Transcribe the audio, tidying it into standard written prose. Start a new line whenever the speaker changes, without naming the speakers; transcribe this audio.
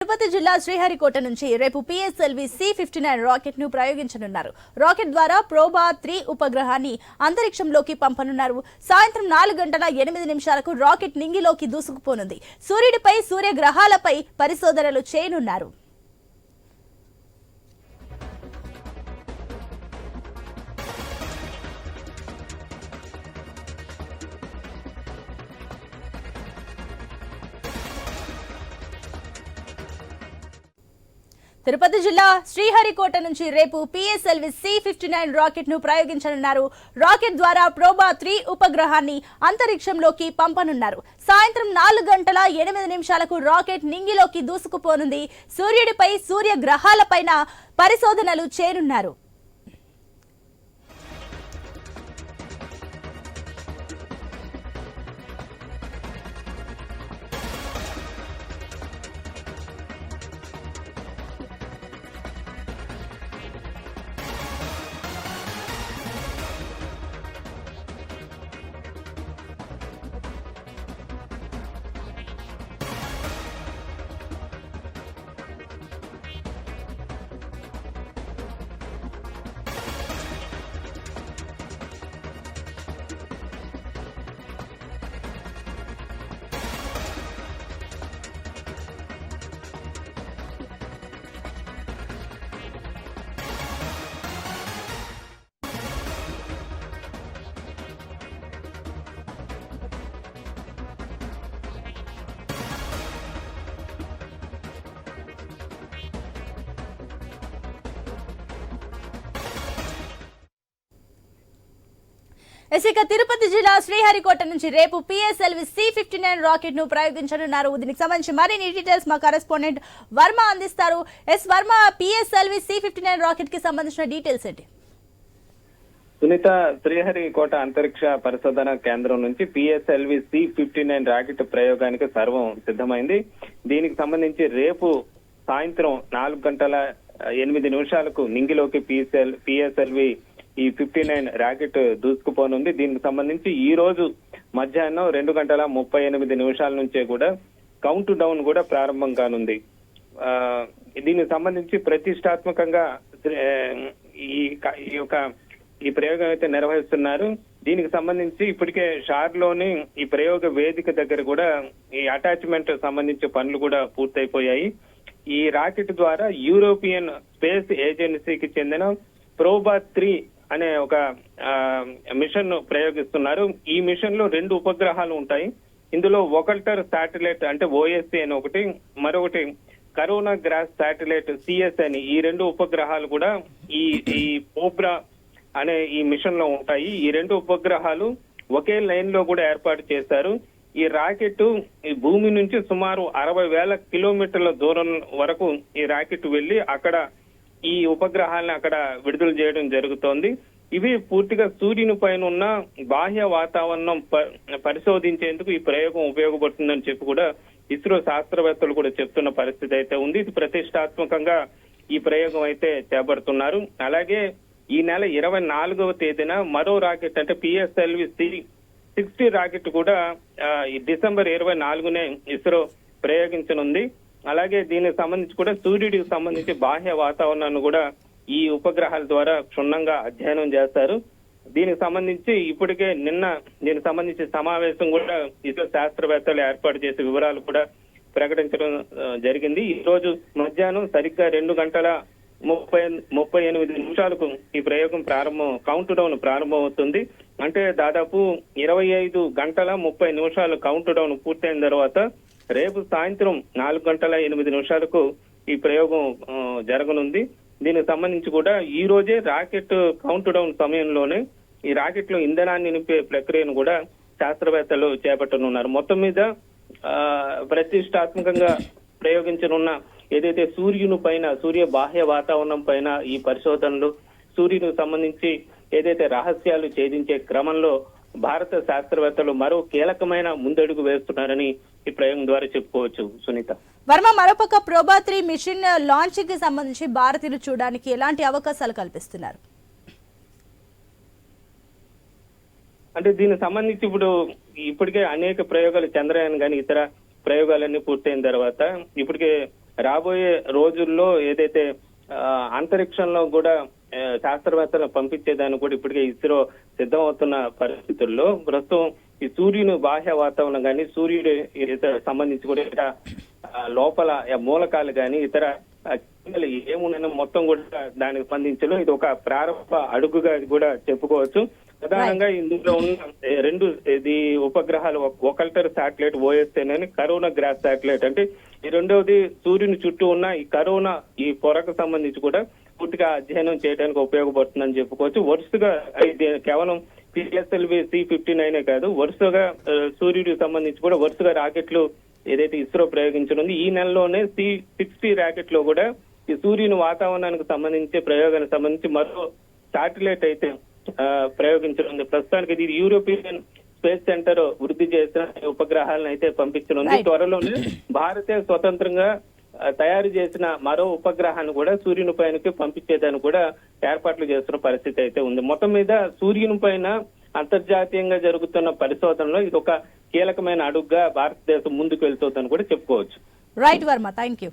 తిరుపతి జిల్లా శ్రీహరికోట నుంచి రేపు పిఎస్ఎల్వి C-59 రాకెట్ ను ప్రయోగించనున్నారు. రాకెట్ ద్వారా ప్రోబా 3 ఉపగ్రహాన్ని అంతరిక్షంలోకి పంపనున్నారు. సాయంత్రం 4:08 రాకెట్ నింగిలోకి దూసుకుపోనుంది. సూర్యుడిపై, సూర్యగ్రహాలపై పరిశోధనలు చేయనున్నారు. తిరుపతి జిల్లా శ్రీహరికోట నుంచి రేపు పిఎస్ఎల్వి C-59 రాకెట్ ను ప్రయోగించనున్నారు. రాకెట్ ద్వారా ప్రోబా 3 ఉపగ్రహాన్ని అంతరిక్షంలోకి పంపనున్నారు. సాయంత్రం 4:08 రాకెట్ నింగిలోకి దూసుకుపోనుంది. సూర్యుడిపై, సూర్యగ్రహాలపైన పరిశోధనలు చేయనున్నారు. ఇక తిరుపతి జిల్లా శ్రీహరికోట నుంచి రేపు పిఎస్ఎల్వి C-59 రాకెట్ ను ప్రయోగించనున్నారు. దీనికి సంబంధించి మరిన్ని డీటెయిల్స్ మా కరెస్పాండెంట్ వర్మ అందిస్తారు. వర్మ, పిఎస్ఎల్వి C-59 రాకెట్ కి సంబంధించిన డీటెయిల్స్ ఏంటి?
సునీత, శ్రీహరికోట అంతరిక్ష పరిశోధన కేంద్రం నుంచి పిఎస్ఎల్వి C-59 రాకెట్ ప్రయోగానికి సర్వం సిద్ధమైంది. దీనికి సంబంధించి రేపు సాయంత్రం 4:08 నింగిలోకి పిఎస్ఎల్వి ఈ 59 రాకెట్ దూసుకుపోనుంది. దీనికి సంబంధించి ఈ రోజు మధ్యాహ్నం 2:38 నుంచే కూడా కౌంట్ డౌన్ కూడా ప్రారంభం కానుంది. దీనికి సంబంధించి ప్రతిష్టాత్మకంగా ఈ ప్రయోగం అయితే నిర్వహిస్తున్నారు. దీనికి సంబంధించి ఇప్పటికే షార్లోని ఈ ప్రయోగ వేదిక దగ్గర కూడా ఈ అటాచ్మెంట్ సంబంధించి పనులు కూడా పూర్తయిపోయాయి. ఈ రాకెట్ ద్వారా యూరోపియన్ స్పేస్ ఏజెన్సీకి చెందిన ప్రోబా 3 అనే ఒక మిషన్ ప్రయోగిస్తున్నారు. ఈ మిషన్ లో 2 ఉపగ్రహాలు ఉంటాయి. ఇందులో ఒకల్టర్ శాటిలైట్ అంటే OSC అని ఒకటి, మరొకటి కరోనా గ్రాస్ శాటిలైట్ CS అని, ఈ 2 ఉపగ్రహాలు కూడా ఈ పోబ్రా అనే ఈ మిషన్ లో ఉంటాయి. ఈ 2 ఉపగ్రహాలు ఒకే లైన్ లో కూడా ఏర్పాటు చేశారు. ఈ రాకెట్ ఈ భూమి నుంచి సుమారు 60,000 కిలోమీటర్ల దూరం వరకు ఈ రాకెట్ వెళ్లి అక్కడ ఈ ఉపగ్రహాలను అక్కడ విడుదల చేయడం జరుగుతోంది. ఇవి పూర్తిగా సూర్యుని పైన ఉన్న బాహ్య వాతావరణం పరిశోధించేందుకు ఈ ప్రయోగం ఉపయోగపడుతుందని చెప్పి కూడా ఇస్రో శాస్త్రవేత్తలు కూడా చెప్తున్న పరిస్థితి అయితే ఉంది. ఇది ప్రతిష్టాత్మకంగా ఈ ప్రయోగం అయితే చేపడుతున్నారు. అలాగే ఈ నెల 24వ తేదీన మరో రాకెట్ అంటే పిఎస్ఎల్వి C-60 రాకెట్ కూడా ఈ డిసెంబర్ 24నే ఇస్రో ప్రయోగించనుంది. అలాగే దీనికి సంబంధించి కూడా సూర్యుడికి సంబంధించి బాహ్య వాతావరణాన్ని కూడా ఈ ఉపగ్రహాల ద్వారా క్షుణ్ణంగా అధ్యయనం చేస్తారు. దీనికి సంబంధించి ఇప్పటికే నిన్న దీనికి సంబంధించి సమావేశం కూడా ఇతర శాస్త్రవేత్తలు ఏర్పాటు చేసే వివరాలు కూడా ప్రకటించడం జరిగింది. ఈ రోజు మధ్యాహ్నం సరిగ్గా 2:38 ఈ ప్రయోగం కౌంట్ డౌన్ ప్రారంభమవుతుంది. అంటే దాదాపు 25:30 కౌంట్ డౌన్ పూర్తయిన తర్వాత రేపు సాయంత్రం 4:08 ఈ ప్రయోగం జరగనుంది. దీనికి సంబంధించి కూడా ఈ రోజే రాకెట్ కౌంట్ డౌన్ సమయంలోనే ఈ రాకెట్ లో ఇంధనాన్ని నింపే ప్రక్రియను కూడా శాస్త్రవేత్తలు చేపట్టనున్నారు. మొత్తం మీద ప్రతిష్టాత్మకంగా ప్రయోగించనున్న ఏదైతే సూర్యుని పైన, సూర్య బాహ్య వాతావరణం పైన ఈ పరిశోధనలు, సూర్యునికి సంబంధించి ఏదైతే రహస్యాలు ఛేదించే క్రమంలో భారత శాస్త్రవేత్తలు మరో కీలకమైన ముందడుగు వేస్తున్నారని ఈ ప్రయోగం ద్వారా చెప్పుకోవచ్చు. సునీత,
వర్మ, మరోపక్క ప్రోబా 3 మిషన్ లాంచింగ్ కి సంబంధించి భారతీయులు చూడడానికి ఎలాంటి అవకాశాలు కల్పిస్తున్నారు?
అంటే దీనికి సంబంధించి ఇప్పటికే అనేక ప్రయోగాలు, చంద్రయాన్ గాని ఇతర ప్రయోగాలన్నీ పూర్తయిన తర్వాత ఇప్పటికే రాబోయే రోజుల్లో ఏదైతే అంతరిక్షంలో కూడా శాస్త్రవేత్తలను పంపించేదానికి కూడా ఇప్పటికే ఇస్రో సిద్ధమవుతున్న పరిస్థితుల్లో ప్రస్తుతం ఈ సూర్యుని బాహ్య వాతావరణం కానీ సూర్యుడు సంబంధించి కూడా ఇతర లోపల మూలకాలు కానీ ఇతర ఏమున్నాయో మొత్తం కూడా దానికి స్పందించడం ఇది ఒక ప్రారంభ అడుగుగా కూడా చెప్పుకోవచ్చు. ప్రధానంగా ఇందులో ఉన్న రెండు ఇది ఉపగ్రహాలు ఒకల్టర్ శాటిలైట్ OSN అని కరోనా గ్రాస్ శాటిలైట్ అంటే ఈ రెండవది సూర్యుని చుట్టూ ఉన్న ఈ కరోనా ఈ పొరకు సంబంధించి కూడా పూర్తిగా అధ్యయనం చేయడానికి ఉపయోగపడుతుందని చెప్పుకోవచ్చు. వరుసగా ఇది కేవలం PSLV C-59 కాదు, వరుసగా సూర్యుడికి సంబంధించి కూడా వరుసగా రాకెట్లు ఏదైతే ఇస్రో ప్రయోగించనుంది ఈ నెలలోనే C-60 రాకెట్ లో కూడా ఈ సూర్యుని వాతావరణానికి సంబంధించి ప్రయోగానికి సంబంధించి మరో శాటిలైట్ అయితే ప్రయోగించనుంది. ప్రస్తుతానికి ఇది యూరోపియన్ స్పేస్ సెంటర్ వృద్ధి చేసిన ఉపగ్రహాలను అయితే పంపించనుంది. త్వరలోనే భారతే స్వతంత్రంగా తయారు చేసిన మరో ఉపగ్రహాన్ని కూడా సూర్యుని పైనకి పంపించేదాన్ని కూడా ఏర్పాట్లు చేస్తున్న పరిస్థితి అయితే ఉంది. మొత్తం మీద సూర్యుని పైన అంతర్జాతీయంగా జరుగుతున్న పరిశోధనలో ఇది ఒక కీలకమైన అడుగుగా భారతదేశం ముందుకు వెళ్తుందని కూడా చెప్పుకోవచ్చు.
Right Varma, thank you.